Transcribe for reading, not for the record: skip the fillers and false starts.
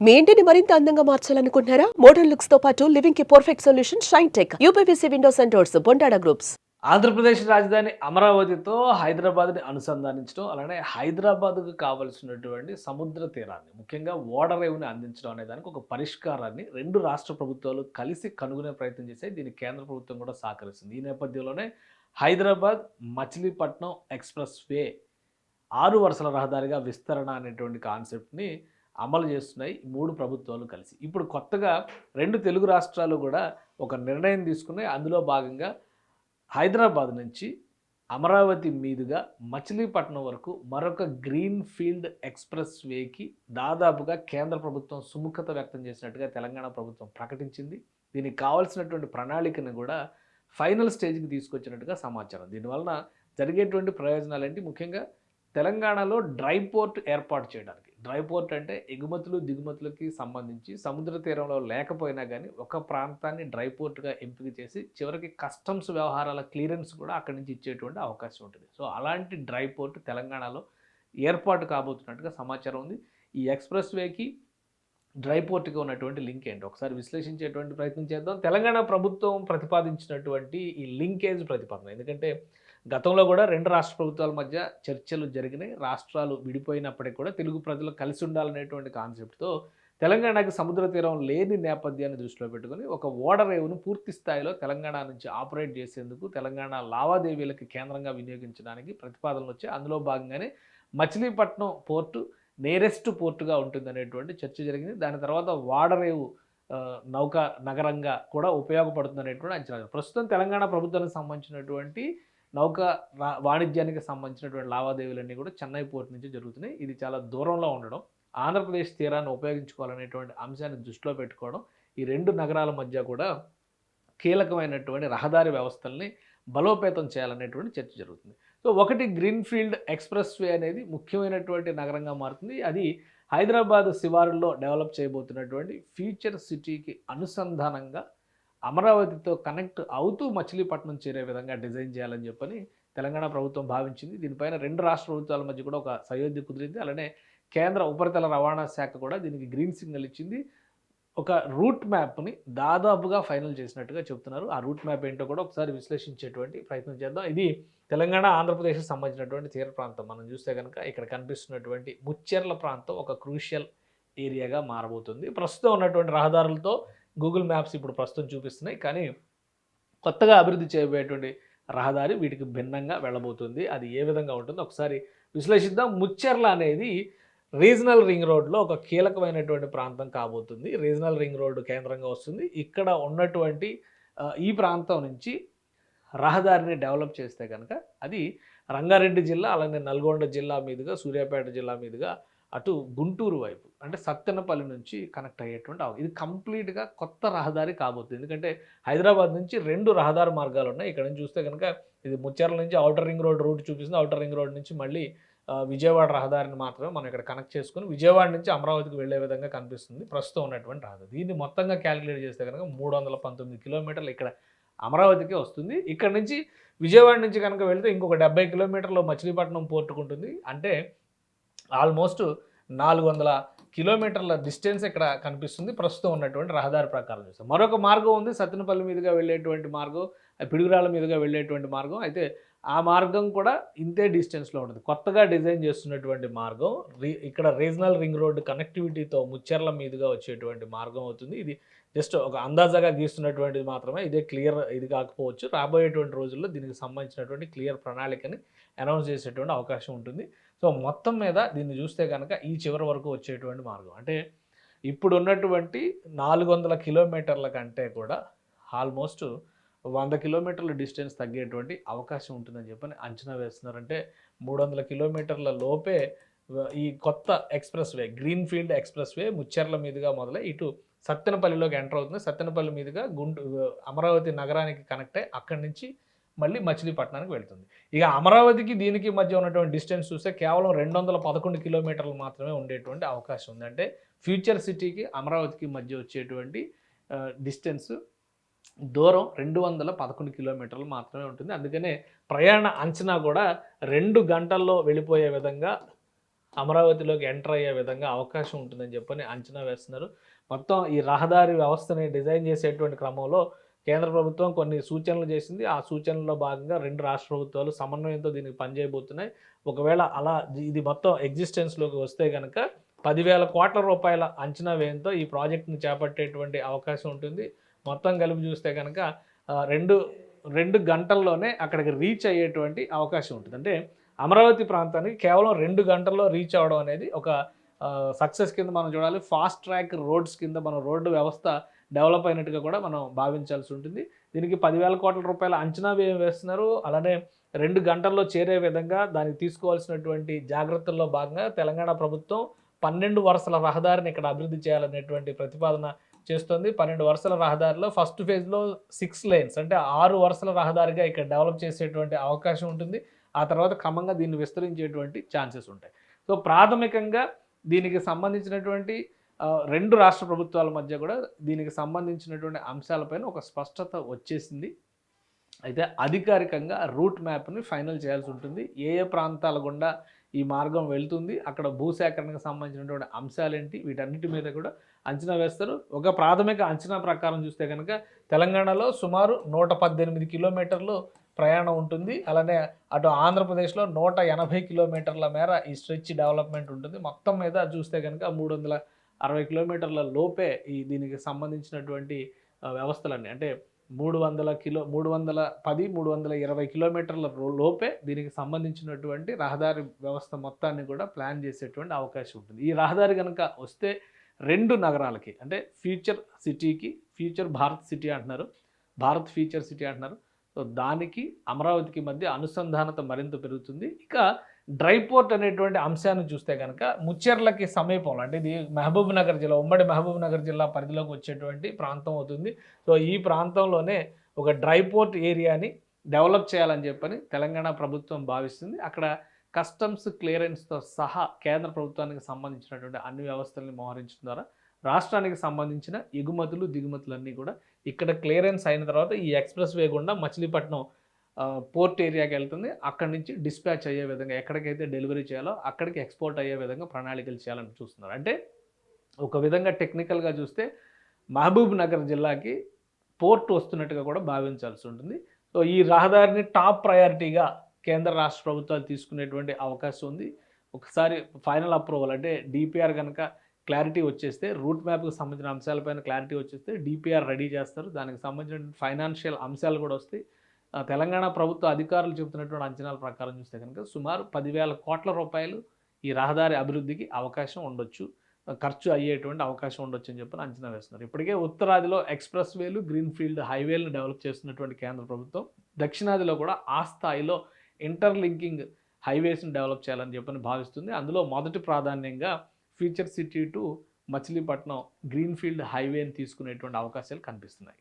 మీ ఇంటిని మరింత అందంగా మార్చాలనుకుంటున్నారా? మోడర్న్ లుక్స్ తో పాటు లివింగ్ కి perfect solution shine tech UPVC Windows and doors Bondada groups. Andhra Pradesh రాజధాని అమరావతితో హైదరాబాద్‌ని అనుసంధానించడం, అలానే హైదరాబాద్‌కు కావాల్సినటువంటి సముద్ర తీరాన్ని, ముఖ్యంగా ఓడరేవుని అందించడం అనే దానికి ఒక పరిష్కారాన్ని 2 రాష్ట్ర ప్రభుత్వాలు కలిసి కనుగొనే ప్రయత్నం చేశాయి. దీనికి కేంద్ర ప్రభుత్వం కూడా సహకరిస్తుంది. ఈ నేపథ్యంలోనే హైదరాబాద్ మచిలీపట్నం ఎక్స్‌ప్రెస్ వే 6 వరుసల రహదారిగా విస్తరణ అనేటువంటి కాన్సెప్ట్‌ని అమలు చేస్తున్నాయి ఈ 3 ప్రభుత్వాలు కలిసి. ఇప్పుడు కొత్తగా 2 తెలుగు రాష్ట్రాలు కూడా ఒక నిర్ణయం తీసుకున్నాయి. అందులో భాగంగా హైదరాబాద్ నుంచి అమరావతి మీదుగా మచిలీపట్నం వరకు మరొక గ్రీన్ ఫీల్డ్ ఎక్స్‌ప్రెస్ వేకి దాదాపుగా కేంద్ర ప్రభుత్వం సుముఖత వ్యక్తం చేసినట్టుగా తెలంగాణ ప్రభుత్వం ప్రకటించింది. దీనికి కావాల్సినటువంటి ప్రణాళికను కూడా ఫైనల్ స్టేజ్‌కి తీసుకొచ్చినట్టుగా సమాచారం. దీనివలన జరిగేటువంటి ప్రయోజనాలేంటి? ముఖ్యంగా తెలంగాణలో డ్రై పోర్ట్ ఏర్పాటు చేయడానికి. డ్రై పోర్ట్ అంటే ఎగుమతులు, దిగుమతులకి సంబంధించి సముద్ర తీరంలో లేకపోయినా కానీ ఒక ప్రాంతాన్ని డ్రై పోర్ట్‌గా ఎంపిక చేసి చివరికి కస్టమ్స్ వ్యవహారాల క్లియరెన్స్ కూడా అక్కడి నుంచి ఇచ్చేటువంటి అవకాశం ఉంటుంది. సో అలాంటి డ్రై పోర్ట్ తెలంగాణలో ఏర్పాటు కాబోతున్నట్టుగా సమాచారం ఉంది. ఈ ఎక్స్‌ప్రెస్ వేకి డ్రై పోర్ట్‌కి ఉన్నటువంటి లింక్ ఏంటి? ఒకసారి విశ్లేషించేటువంటి ప్రయత్నం చేద్దాం. తెలంగాణ ప్రభుత్వం ప్రతిపాదించినటువంటి ఈ లింకేజ్ ప్రతిపాదన. ఎందుకంటే గతంలో కూడా 2 రాష్ట్ర ప్రభుత్వాల మధ్య చర్చలు జరిగినాయి. రాష్ట్రాలు విడిపోయినప్పటికీ కూడా తెలుగు ప్రజలు కలిసి ఉండాలనేటువంటి కాన్సెప్ట్‌తో తెలంగాణకి సముద్ర తీరం లేని నేపథ్యాన్ని దృష్టిలో పెట్టుకొని ఒక ఓడరేవును పూర్తి స్థాయిలో తెలంగాణ నుంచి ఆపరేట్ చేసేందుకు, తెలంగాణ లావాదేవీలకి కేంద్రంగా వినియోగించడానికి ప్రతిపాదనలు వచ్చాయి. అందులో భాగంగానే మచిలీపట్నం పోర్టు నియరెస్ట్ పోర్టుగా ఉంటుందనేటువంటి చర్చ జరిగింది. దాని తర్వాత ఓడరేవు నౌకా నగరంగా కూడా ఉపయోగపడుతుందనేటువంటి అంచనా. ప్రస్తుతం తెలంగాణ ప్రభుత్వానికి సంబంధించినటువంటి నౌకా వాణిజ్యానికి సంబంధించినటువంటి లావాదేవీలన్నీ కూడా చెన్నై పోర్ట్ నుంచి జరుగుతున్నాయి. ఇది చాలా దూరంలో ఉండడం, ఆంధ్రప్రదేశ్ తీరాన్ని ఉపయోగించుకోవాలనేటువంటి అంశాన్ని దృష్టిలో పెట్టుకోవడం, ఈ 2 నగరాల మధ్య కూడా కీలకమైనటువంటి రహదారి వ్యవస్థల్ని బలోపేతం చేయాలనేటువంటి చర్చ జరుగుతుంది. సో ఒకటి గ్రీన్ ఫీల్డ్ ఎక్స్‌ప్రెస్ వే అనేది ముఖ్యమైనటువంటి నగరంగా మారుతుంది. అది హైదరాబాద్ శివారుల్లో డెవలప్ చేయబోతున్నటువంటి ఫ్యూచర్ సిటీకి అనుసంధానంగా అమరావతితో కనెక్ట్ అవుతూ మచిలీపట్నం చేరే విధంగా డిజైన్ చేయాలని చెప్పని తెలంగాణ ప్రభుత్వం భావించింది. దీనిపైన 2 రాష్ట్ర ప్రభుత్వాల మధ్య కూడా ఒక సయోధ్య కుదిరింది. అలానే కేంద్ర ఉపరితల రవాణా శాఖ కూడా దీనికి గ్రీన్ సిగ్నల్ ఇచ్చింది. ఒక రూట్ మ్యాప్‌ని దాదాపుగా ఫైనల్ చేసినట్టుగా చెప్తున్నారు. ఆ రూట్ మ్యాప్ ఏంటో కూడా ఒకసారి విశ్లేషించేటువంటి ప్రయత్నం చేద్దాం. ఇది తెలంగాణ, ఆంధ్రప్రదేశ్‌కి సంబంధించినటువంటి తీర ప్రాంతం. మనం చూస్తే కనుక ఇక్కడ కనిపిస్తున్నటువంటి ముచ్చెర్ల ప్రాంతం ఒక క్రూషియల్ ఏరియాగా మారబోతుంది. ప్రస్తుతం ఉన్నటువంటి రహదారులతో గూగుల్ మ్యాప్స్ ఇప్పుడు ప్రస్తుతం చూపిస్తున్నాయి. కానీ కొత్తగా అభివృద్ధి చేయబోయేటువంటి రహదారి వీటికి భిన్నంగా వెళ్ళబోతుంది. అది ఏ విధంగా ఉంటుందో ఒకసారి విశ్లేషిద్దాం. ముచ్చెర్ల అనేది రీజనల్ రింగ్ రోడ్లో ఒక కీలకమైనటువంటి ప్రాంతం కాబోతుంది. రీజనల్ రింగ్ రోడ్డు కేంద్రంగా వస్తుంది. ఇక్కడ ఉన్నటువంటి ఈ ప్రాంతం నుంచి రహదారిని డెవలప్ చేస్తే కనుక అది రంగారెడ్డి జిల్లా, అలానే నల్గొండ జిల్లా మీదుగా, సూర్యాపేట జిల్లా మీదుగా అటు గుంటూరు వైపు అంటే సత్తెనపల్లి నుంచి కనెక్ట్ అయ్యేటువంటి ఇది కంప్లీట్గా కొత్త రహదారి కాబోతుంది. ఎందుకంటే హైదరాబాద్ నుంచి 2 రహదారి మార్గాలు ఉన్నాయి. ఇక్కడ నుంచి చూస్తే కనుక ఇది ముచ్చెర్ల నుంచి ఔటర్ రింగ్ రోడ్ రూట్ చూపిస్తుంది. ఔటర్ రింగ్ రోడ్ నుంచి మళ్ళీ విజయవాడ రహదారిని మాత్రమే మనం ఇక్కడ కనెక్ట్ చేసుకుని విజయవాడ నుంచి అమరావతికి వెళ్ళే విధంగా కనిపిస్తుంది ప్రస్తుతం ఉన్నటువంటి రహదారి. దీన్ని మొత్తంగా క్యాలిక్యులేట్ చేస్తే కనుక 319 కిలోమీటర్లు ఇక్కడ అమరావతికే వస్తుంది. ఇక్కడ నుంచి విజయవాడ నుంచి కనుక వెళ్తే ఇంకొక 70 కిలోమీటర్లు మచిలీపట్నం పోర్టుకు ఉంటుంది. అంటే ఆల్మోస్ట్ 400 కిలోమీటర్ల డిస్టెన్స్ ఇక్కడ కనిపిస్తుంది ప్రస్తుతం ఉన్నటువంటి రహదారి ప్రకారం చూస్తే. మరొక మార్గం ఉంది సత్తెనపల్లి మీదుగా వెళ్ళేటువంటి మార్గం, పిడుగురాళ్ళ మీదుగా వెళ్ళేటువంటి మార్గం. అయితే ఆ మార్గం కూడా ఇంతే డిస్టెన్స్లో ఉంటుంది. కొత్తగా డిజైన్ చేస్తున్నటువంటి మార్గం ఇక్కడ రీజనల్ రింగ్ రోడ్డు కనెక్టివిటీతో ముచ్చెర్ల మీదుగా వచ్చేటువంటి మార్గం అవుతుంది. ఇది జస్ట్ ఒక అందాజాగా గీస్తున్నటువంటిది మాత్రమే. ఇదే క్లియర్ ఇది కాకపోవచ్చు. రాబోయేటువంటి రోజుల్లో దీనికి సంబంధించినటువంటి క్లియర్ ప్రణాళికని అనౌన్స్ చేసేటువంటి అవకాశం ఉంటుంది. సో మొత్తం మీద దీన్ని చూస్తే కనుక ఈ చివరి వరకు వచ్చేటువంటి మార్గం అంటే ఇప్పుడు ఉన్నటువంటి 400 కిలోమీటర్ల కంటే కూడా ఆల్మోస్ట్ 100 కిలోమీటర్ల డిస్టెన్స్ తగ్గేటువంటి అవకాశం ఉంటుందని చెప్పని అంచనా వేస్తున్నారంటే 300 కిలోమీటర్ల లోపే ఈ కొత్త express way green field express way Mucherla మీదుగా మొదలై ఇటు సత్తెనపల్లిలోకి ఎంటర్ అవుతుంది. సత్తెనపల్లి మీదుగా అమరావతి నగరానికి కనెక్ట్ అయ్యి అక్కడి నుంచి మళ్ళీ మచిలీపట్నానికి వెళ్తుంది. ఇక అమరావతికి దీనికి మధ్య ఉన్నటువంటి డిస్టెన్స్ చూస్తే కేవలం 211 కిలోమీటర్లు మాత్రమే ఉండేటువంటి అవకాశం ఉంది. అంటే ఫ్యూచర్ సిటీకి అమరావతికి మధ్య వచ్చేటువంటి డిస్టెన్స్ దూరం 211 కిలోమీటర్లు మాత్రమే ఉంటుంది. అందుకనే ప్రయాణ అంచనా కూడా 2 గంటల్లో వెళ్ళిపోయే విధంగా అమరావతిలోకి ఎంటర్ అయ్యే విధంగా అవకాశం ఉంటుందని చెప్పని అంచనా వేస్తున్నారు. మొత్తం ఈ రహదారి వ్యవస్థని డిజైన్ చేసేటువంటి క్రమంలో కేంద్ర ప్రభుత్వం కొన్ని సూచనలు చేసింది. ఆ సూచనల్లో భాగంగా 2 రాష్ట్ర ప్రభుత్వాలు సమన్వయంతో దీనికి పనిచేయబోతున్నాయి. ఒకవేళ అలా ఇది మొత్తం ఎగ్జిస్టెన్స్‌లోకి వస్తే గనక 10,000 కోట్ల రూపాయల అంచనా వ్యయంతో ఈ ప్రాజెక్ట్‌ని చేపట్టేటువంటి అవకాశం ఉంటుంది. మొత్తం కలిపి చూస్తే గనక 2 గంటల్లోనే అక్కడికి రీచ్ అయ్యేటువంటి అవకాశం ఉంటుంది. అంటే అమరావతి ప్రాంతానికి కేవలం 2 గంటల్లో రీచ్ అవ్వడం అనేది ఒక సక్సెస్ కింద మనం చూడాలి. ఫాస్ట్ ట్రాక్ రోడ్స్ కింద మనం రోడ్డు వ్యవస్థ డెవలప్ అయినట్టుగా కూడా మనం భావించాల్సి ఉంటుంది. దీనికి 10,000 కోట్ల రూపాయల అంచనా వ్యయం వేస్తున్నారు. అలానే 2 గంటల్లో చేరే విధంగా దానికి తీసుకోవాల్సినటువంటి జాగ్రత్తల్లో భాగంగా తెలంగాణ ప్రభుత్వం 12 వరుసల రహదారిని ఇక్కడ అభివృద్ధి చేయాలనేటువంటి ప్రతిపాదన చేస్తుంది. 12 వరుసల రహదారిలో ఫస్ట్ ఫేజ్‌లో 6 లేన్స్ అంటే 6 వరుసల రహదారిగా ఇక్కడ డెవలప్ చేసేటువంటి అవకాశం ఉంటుంది. ఆ తర్వాత క్రమంగా దీన్ని విస్తరించేటువంటి ఛాన్సెస్ ఉంటాయి. సో ప్రాథమికంగా దీనికి సంబంధించినటువంటి 2 రాష్ట్ర ప్రభుత్వాల మధ్య కూడా దీనికి సంబంధించినటువంటి అంశాలపైన ఒక స్పష్టత వచ్చేసింది. అయితే అధికారికంగా రూట్ మ్యాప్‌ని ఫైనల్ చేయాల్సి ఉంటుంది. ఏ ప్రాంతాల గుండా ఈ మార్గం వెళ్తుంది, అక్కడ భూసేకరణకు సంబంధించినటువంటి అంశాలేంటి, వీటన్నిటి మీద కూడా అంచనా వేస్తారు. ఒక ప్రాథమిక అంచనా ప్రకారం చూస్తే కనుక తెలంగాణలో సుమారు 118 కిలోమీటర్లు ప్రయాణం ఉంటుంది. అలానే అటు ఆంధ్రప్రదేశ్లో 180 కిలోమీటర్ల మేర ఈ స్ట్రెచ్ డెవలప్మెంట్ ఉంటుంది. మొత్తం మీద చూస్తే కనుక 360 కిలోమీటర్ల లోపే దీనికి సంబంధించినటువంటి వ్యవస్థలన్నీ అంటే 310, 320 కిలోమీటర్ల లోపే దీనికి సంబంధించినటువంటి రహదారి వ్యవస్థ మొత్తాన్ని కూడా ప్లాన్ చేసేటువంటి అవకాశం ఉంటుంది. ఈ రహదారి కనుక వస్తే 2 నగరాలకి అంటే ఫ్యూచర్ సిటీకి, ఫ్యూచర్ భారత్ సిటీ అంటున్నారు, భారత్ ఫ్యూచర్ సిటీ అంటున్నారు. సో దానికి అమరావతికి మధ్య అనుసంధానత మరింత పెరుగుతుంది. ఇక డ్రై పోర్ట్ అనేటువంటి అంశాన్ని చూస్తే కనుక ముచ్చెర్లకి సమీపంలో అంటే ఇది మహబూబ్ నగర్ జిల్లా, ఉమ్మడి మహబూబ్ నగర్ జిల్లా పరిధిలోకి వచ్చేటువంటి ప్రాంతం అవుతుంది. సో ఈ ప్రాంతంలోనే ఒక డ్రై పోర్ట్ ఏరియాని డెవలప్ చేయాలని చెప్పని తెలంగాణ ప్రభుత్వం భావిస్తుంది. అక్కడ కస్టమ్స్ క్లియరెన్స్తో సహా కేంద్ర ప్రభుత్వానికి సంబంధించినటువంటి అన్ని వ్యవస్థల్ని మోహరించడం ద్వారా రాష్ట్రానికి సంబంధించిన ఎగుమతులు దిగుమతులన్నీ కూడా ఇక్కడ క్లియరెన్స్ అయిన తర్వాత ఈ ఎక్స్ప్రెస్ వే గుండా మచిలీపట్నం పోర్ట్ ఏరియాకి వెళ్తుంది. అక్కడి నుంచి డిస్పాచ్ అయ్యే విధంగా ఎక్కడికైతే డెలివరీ చేయాలో అక్కడికి ఎక్స్పోర్ట్ అయ్యే విధంగా ప్రణాళికలు చేయాలని చూస్తున్నారు. అంటే ఒక విధంగా టెక్నికల్గా చూస్తే మహబూబ్ నగర్ జిల్లాకి పోర్ట్ వస్తున్నట్టుగా కూడా భావించాల్సి ఉంటుంది. సో ఈ రహదారిని టాప్ ప్రయారిటీగా కేంద్ర రాష్ట్ర ప్రభుత్వాలు తీసుకునేటువంటి అవకాశం ఉంది. ఒకసారి ఫైనల్ అప్రూవల్ అంటే డిపిఆర్ కనుక క్లారిటీ వచ్చేస్తే, రూట్ మ్యాప్కి సంబంధించిన అంశాలపైన క్లారిటీ వచ్చేస్తే డిపిఆర్ రెడీ చేస్తారు. దానికి సంబంధించిన ఫైనాన్షియల్ అంశాలు కూడా వస్తాయి. తెలంగాణ ప్రభుత్వ అధికారులు చెబుతున్నటువంటి అంచనాల ప్రకారం చూస్తే కనుక సుమారు 10,000 కోట్ల రూపాయలు ఈ రహదారి అభివృద్ధికి అవకాశం ఉండొచ్చు, ఖర్చు అయ్యేటువంటి అవకాశం ఉండొచ్చు అని చెప్పి అంచనా వేస్తున్నారు. ఇప్పటికే ఉత్తరాదిలో ఎక్స్ప్రెస్ వేలు, గ్రీన్ ఫీల్డ్ హైవేలను డెవలప్ చేస్తున్నటువంటి కేంద్ర ప్రభుత్వం దక్షిణాదిలో కూడా ఆ స్థాయిలో ఇంటర్లింకింగ్ హైవేస్ని డెవలప్ చేయాలని చెప్పని భావిస్తుంది. అందులో మొదటి ప్రాధాన్యంగా future city to Machilipatnam green field హైవేని తీసుకునేటువంటి అవకాశాలు కనిపిస్తున్నాయి.